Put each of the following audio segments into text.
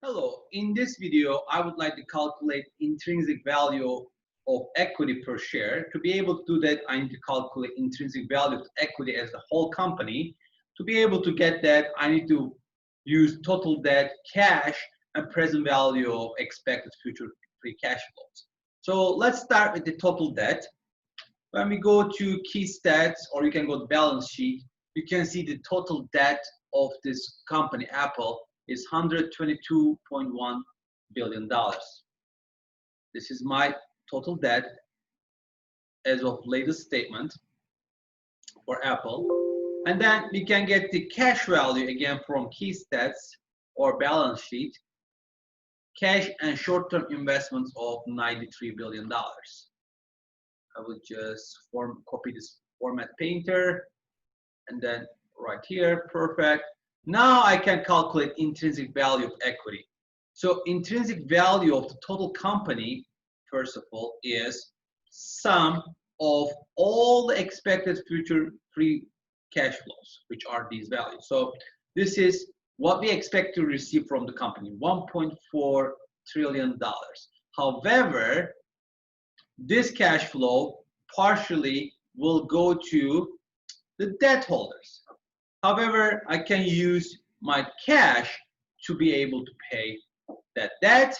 Hello, in this video, I would like to calculate intrinsic value of equity per share. To be able to do that, I need to calculate intrinsic value of equity as the whole company. To be able to get that, I need to use total debt, cash, and present value of expected future free cash flows. So let's start with the total debt. When we go to key stats, or you can go to balance sheet, you can see the total debt of this company, Apple, is $122.1 billion. This is my total debt as of latest statement for Apple. And then we can get the cash value again from key stats or balance sheet. Cash and short-term investments of $93 billion. I will just copy this format painter and then right here, perfect. Now I can calculate intrinsic value of equity. So intrinsic value of the total company, first of all, is sum of all the expected future free cash flows, which are these values. So this is what we expect to receive from the company, $1.4 trillion. However, this cash flow partially will go to the debt holders. However, I can use my cash to be able to pay that debt,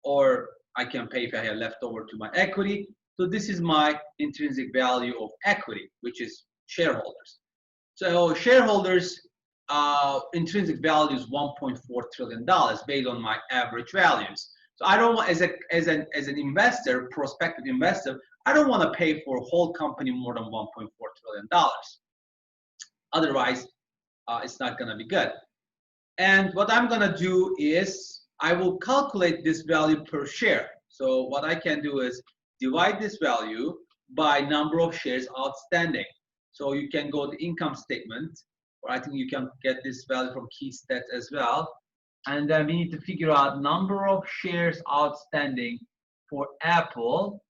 or I can pay if I have leftover to my equity. So this is my intrinsic value of equity, which is shareholders. So shareholders' intrinsic value is $1.4 trillion based on my average values. So I don't want, as an investor, prospective investor, I don't want to pay for a whole company more than $1.4 trillion. Otherwise, it's not going to be good. And what I'm going to do is I will calculate this value per share. So what I can do is divide this value by number of shares outstanding. So you can go to income statement, or I think you can get this value from key stats as well. And then we need to figure out number of shares outstanding for Apple.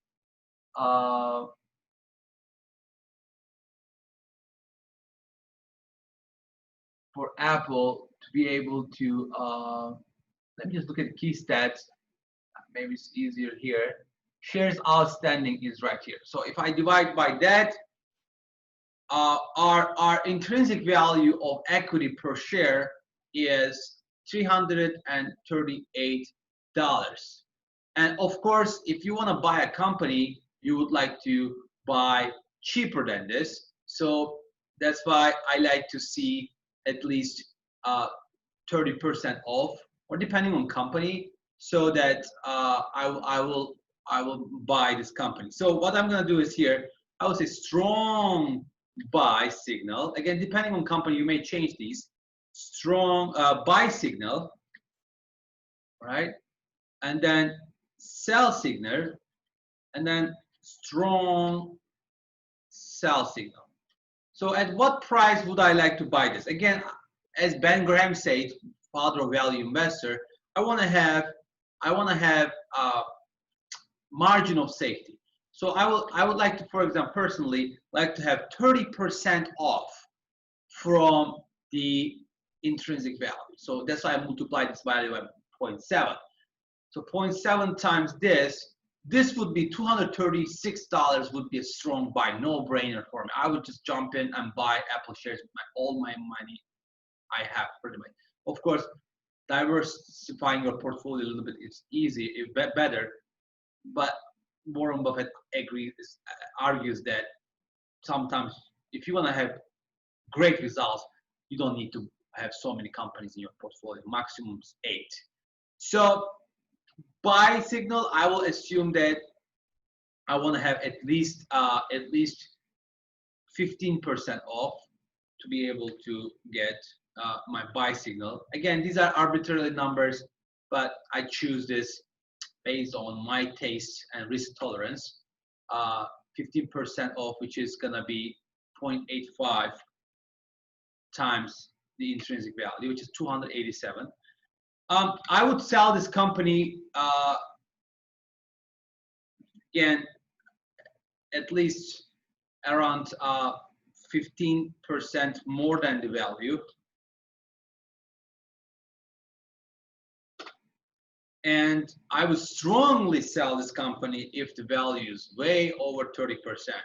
For Apple to be able to, let me just look at the key stats. Maybe it's easier here. Shares outstanding is right here. So if I divide by that, our intrinsic value of equity per share is $338. And of course, if you want to buy a company, you would like to buy cheaper than this. So that's why I like to see at least 30% off, or depending on company, so that I will buy this company. So what I'm going to do is here, I will say strong buy signal. Again, depending on company, you may change these. Strong buy signal, right? And then sell signal, and then strong sell signal. So at what price would I like to buy this? Again, as Ben Graham said, father of value investor, I want to have margin of safety. So I would like to, for example, personally like to have 30% off from the intrinsic value. So that's why I multiply this value by 0.7. So 0.7 times this would be $236, would be a strong buy, no brainer for me. I would just jump in and buy Apple shares with all my money I have pretty much. Of course, diversifying your portfolio a little bit is easy, better, but Warren Buffett argues that sometimes if you want to have great results, you don't need to have so many companies in your portfolio, maximum 8. So buy signal, I will assume that I want to have at least 15% off to be able to get my buy signal. Again, these are arbitrary numbers, but I choose this based on my taste and risk tolerance. 15% off, which is gonna be 0.85 times the intrinsic value, which is 287. I would sell this company again at least around 15% more than the value. And I would strongly sell this company if the value is way over 30%.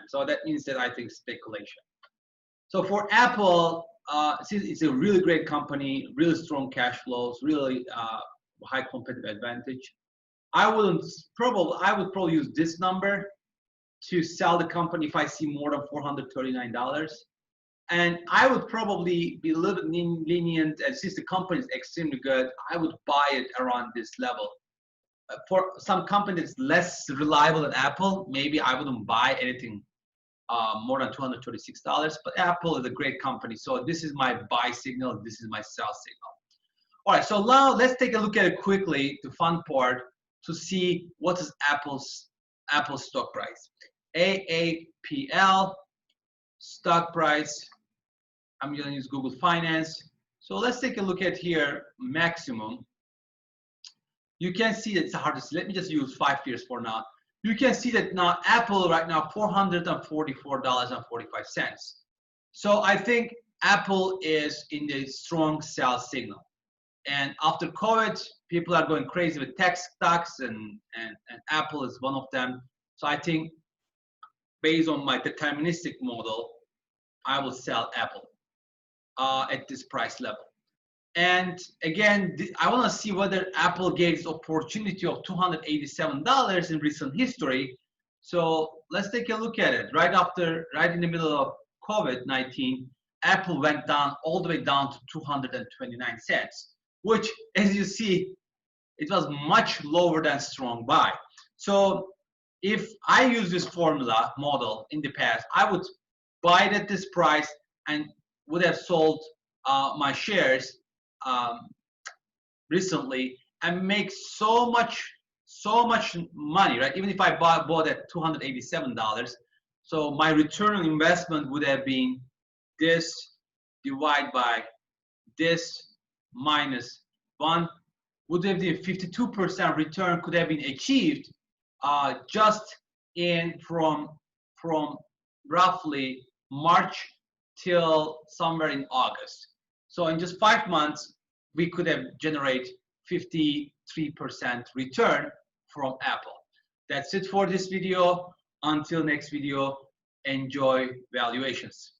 So that means that I think speculation. So for Apple, since it's a really great company, really strong cash flows, really high competitive advantage, I would probably use this number to sell the company if I see more than $439. And I would probably be a little bit lenient, and since the company is extremely good, I would buy it around this level. For some company that's less reliable than Apple, maybe I wouldn't buy anything more than $236. But Apple is a great company, so this is my buy signal. This is my sell signal. All right, so now let's take a look at it quickly, the fun part, to see what is Apple's stock price. AAPL stock price. I'm going to use Google Finance. So let's take a look at here, maximum. You can see that it's hard to see. Let me just use 5 years for now. You can see that now Apple right now, $444.45. So I think Apple is in the strong sell signal. And after COVID, people are going crazy with tech stocks, and Apple is one of them. So I think based on my deterministic model, I will sell Apple at this price level. And again, I want to see whether Apple gave this opportunity of $287 in recent history. So let's take a look at it. Right in the middle of COVID-19, Apple went down all the way down to 229 cents, which, as you see, it was much lower than strong buy. So if I use this formula model in the past, I would buy it at this price and would have sold my shares recently and make so much money, right? Even if I bought at $287, so my return on investment would have been this divided by this minus 1, would have been 52% return could have been achieved just from roughly March till somewhere in August. So in just 5 months, we could have generated 53% return from Apple. That's it for this video. Until next video, enjoy valuations.